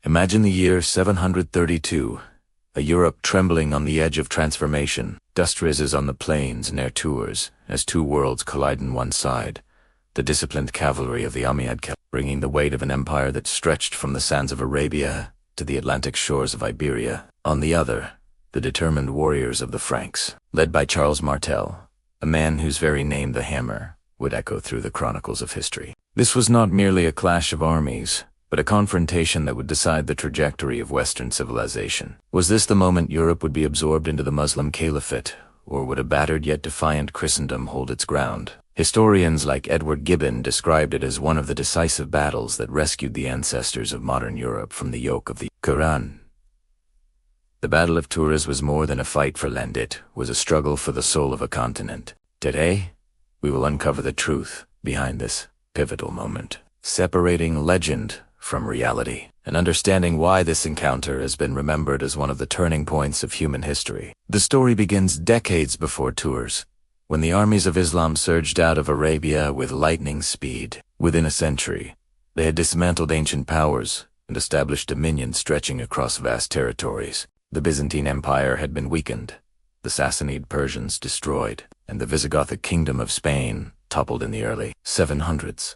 Imagine the year 732, a Europe trembling on the edge of transformation. Dust rises on the plains near Tours as two worlds collide on one side. The disciplined cavalry of the Umayyad Caliphate, bringing the weight of an empire that stretched from the sands of Arabia to the Atlantic shores of Iberia. On the other, the determined warriors of the Franks, led by Charles Martel, a man whose very name, the Hammer, would echo through the chronicles of history. This was not merely a clash of armies, but a confrontation that would decide the trajectory of Western civilization. Was this the moment Europe would be absorbed into the Muslim Caliphate, or would a battered yet defiant Christendom hold its ground? Historians like Gibbon described it as one of the decisive battles that rescued the ancestors of modern Europe from the yoke of the Quran. The Battle of Tours was more than a fight for land, it was a struggle for the soul of a continent. Today, we will uncover the truth behind this pivotal moment, separating legend from reality, and understanding why this encounter has been remembered as one of the turning points of human history. The story begins decades before Tours, when the armies of Islam surged out of Arabia with lightning speed. Within a century, they had dismantled ancient powers and established dominion stretching across vast territories. The Byzantine Empire had been weakened, the Sassanid Persians destroyed, and the Visigothic kingdom of Spain toppled in the early 700s.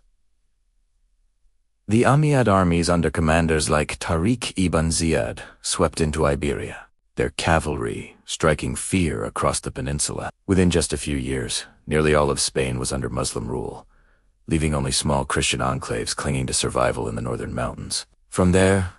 The Umayyad armies under commanders like Tariq ibn Ziyad swept into Iberia, their cavalry striking fear across the peninsula. Within just a few years, nearly all of Spain was under Muslim rule, leaving only small Christian enclaves clinging to survival in the northern mountains. From there,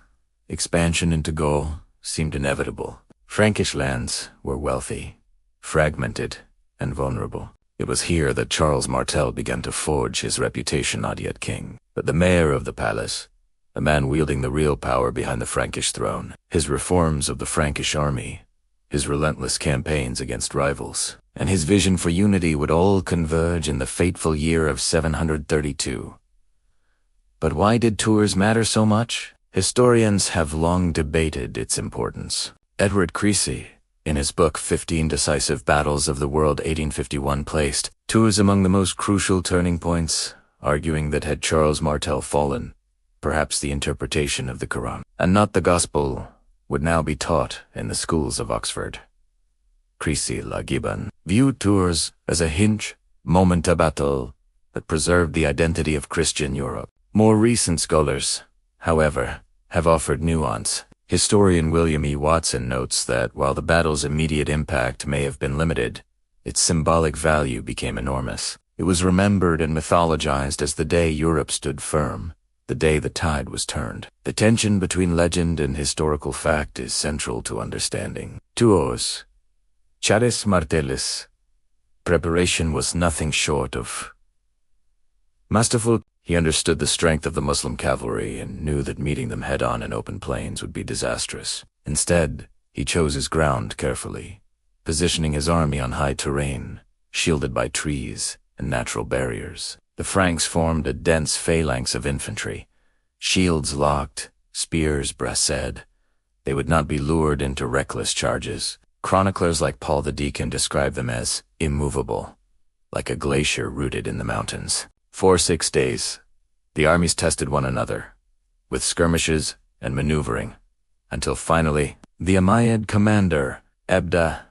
expansion into Gaul seemed inevitable. Frankish lands were wealthy, fragmented, and vulnerable. It was here that Charles Martel began to forge his reputation not yet king, but the mayor of the palace, a man wielding the real power behind the Frankish throne. His reforms of the Frankish army, his relentless campaigns against rivals, and his vision for unity would all converge in the fateful year of 732. But why did Tours matter so much? Historians have long debated its importance. Creasy, in his book 15 Decisive Battles of the World 1851, placed Tours among the most crucial turning points, arguing that had Charles Martel fallen, perhaps the interpretation of the Quran, and not the Gospel, would now be taught in the schools of Oxford. Creasy Gibbon viewed Tours as a hinge, moment a battle, that preserved the identity of Christian Europe. More recent scholars, however, have offered nuance. Historian William E. Watson notes that while the battle's immediate impact may have been limited, its symbolic value became enormous. It was remembered and mythologized as the day Europe stood firm, the day the tide was turned. The tension between legend and historical fact is central to understanding. Tours, Charles Martel's preparation was nothing short of masterful. He understood the strength of the Muslim cavalry and knew that meeting them head-on in open plains would be disastrous. Instead, he chose his ground carefully, positioning his army on high terrain, shielded by trees and natural barriers. The Franks formed a dense phalanx of infantry, shields locked, spears braced. They would not be lured into reckless charges. Chroniclers like Paul the Deacon describe them as immovable, like a glacier rooted in the mountains. For 6 days, the armies tested one another, with skirmishes and maneuvering, until finally, the Umayyad commander, Abd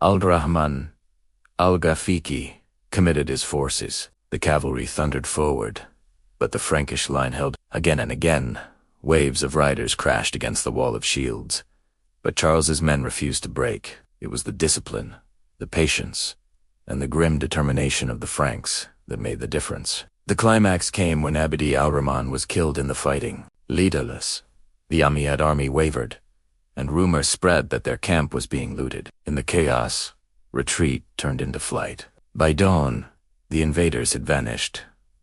al-Rahman al-Ghafiqi, committed his forces. The cavalry thundered forward, but the Frankish line held. Again and again, waves of riders crashed against the wall of shields, but Charles's men refused to break. It was the discipline, the patience, and the grim determination of the Franks that made the difference. The climax came when Abd al-Rahman was killed in the fighting. Leaderless, the Umayyad army wavered, and rumors spread that their camp was being looted. In the chaos, retreat turned into flight. By dawn, the invaders had vanished,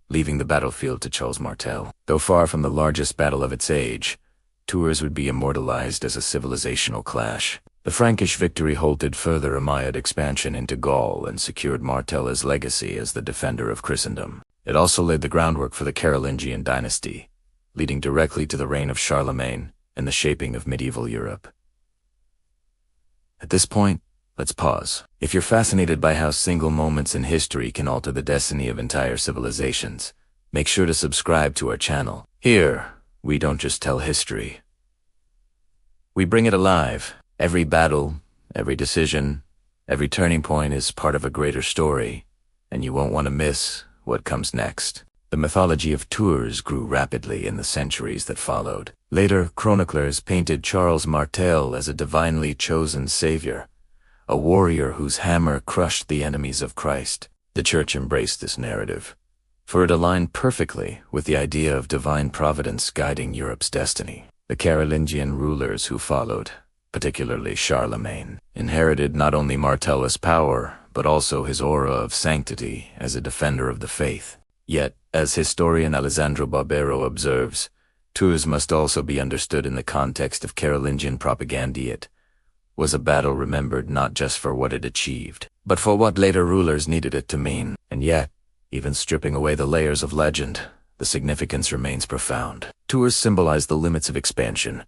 leaving the battlefield to Charles Martel. Though far from the largest battle of its age, Tours would be immortalized as a civilizational clash. The Frankish victory halted further Umayyad expansion into Gaul and secured Martel's legacy as the defender of Christendom. It also laid the groundwork for the Carolingian dynasty, leading directly to the reign of Charlemagne and the shaping of medieval Europe. At this point, let's pause. If you're fascinated by how single moments in history can alter the destiny of entire civilizations, make sure to subscribe to our channel. Here, we don't just tell history, We bring it alive. Every battle, every decision, every turning point is part of a greater story, and you won't want to miss what comes next. The mythology of Tours grew rapidly in the centuries that followed. Later, chroniclers painted Charles Martel as a divinely chosen savior, a warrior whose hammer crushed the enemies of Christ. The Church embraced this narrative, for it aligned perfectly with the idea of divine providence guiding Europe's destiny. The Carolingian rulers who followed, particularly Charlemagne, inherited not only Martellus' power, but also his aura of sanctity as a defender of the faith. Yet, as historian Alessandro Barbero observes, Tours must also be understood in the context of Carolingian propaganda. It was a battle remembered not just for what it achieved, but for what later rulers needed it to mean. And yet, even stripping away the layers of legend, the significance remains profound. Tours symbolize the limits of expansion,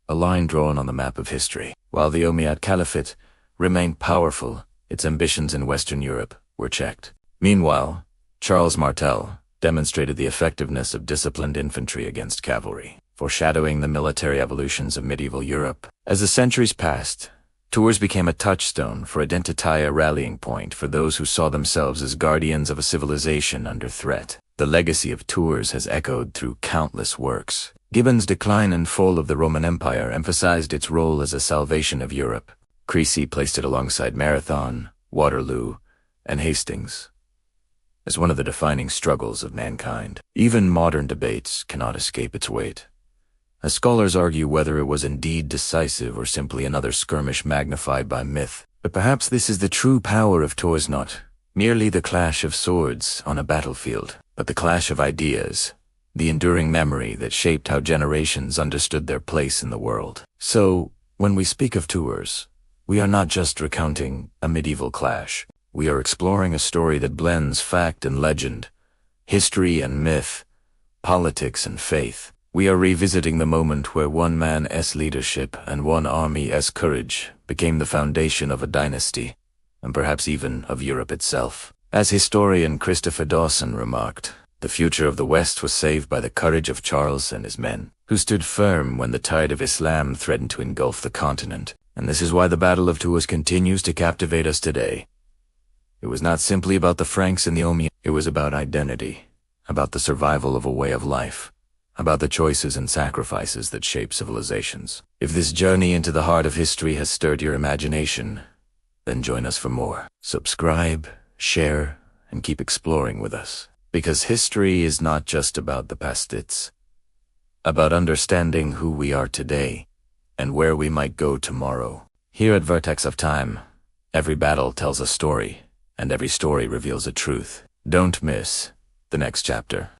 a line drawn on the map of history. While the Umayyad Caliphate remained powerful, its ambitions in Western Europe were checked. Meanwhile, Charles Martel demonstrated the effectiveness of disciplined infantry against cavalry, foreshadowing the military evolutions of medieval Europe. As the centuries passed, Tours became a touchstone for identity, a rallying point for those who saw themselves as guardians of a civilization under threat. The legacy of Tours has echoed through countless works. Gibbon's Decline and Fall of the Roman Empire emphasized its role as a salvation of Europe. Creasy placed it alongside Marathon, Waterloo, and Hastings as one of the defining struggles of mankind. Even modern debates cannot escape its weight, as scholars argue whether it was indeed decisive or simply another skirmish magnified by myth. But perhaps this is the true power of Tours, not merely the clash of swords on a battlefield, but the clash of ideas, the enduring memory that shaped how generations understood their place in the world. So, when we speak of Tours, we are not just recounting a medieval clash. We are exploring a story that blends fact and legend, history and myth, politics and faith. We are revisiting the moment where one man's leadership and one army's courage became the foundation of a dynasty, and perhaps even of Europe itself. As historian Christopher Dawson remarked, the future of the West was saved by the courage of Charles and his men, who stood firm when the tide of Islam threatened to engulf the continent. And this is why the Battle of Tours continues to captivate us today. It was not simply about the Franks and the Umayyad. It was about identity, about the survival of a way of life, about the choices and sacrifices that shape civilizations. If this journey into the heart of history has stirred your imagination, then join us for more. Subscribe, share, and keep exploring with us. Because history is not just about the past, it's about understanding who we are today and where we might go tomorrow. Here at Vertex of Time, every battle tells a story, and every story reveals a truth. Don't miss the next chapter.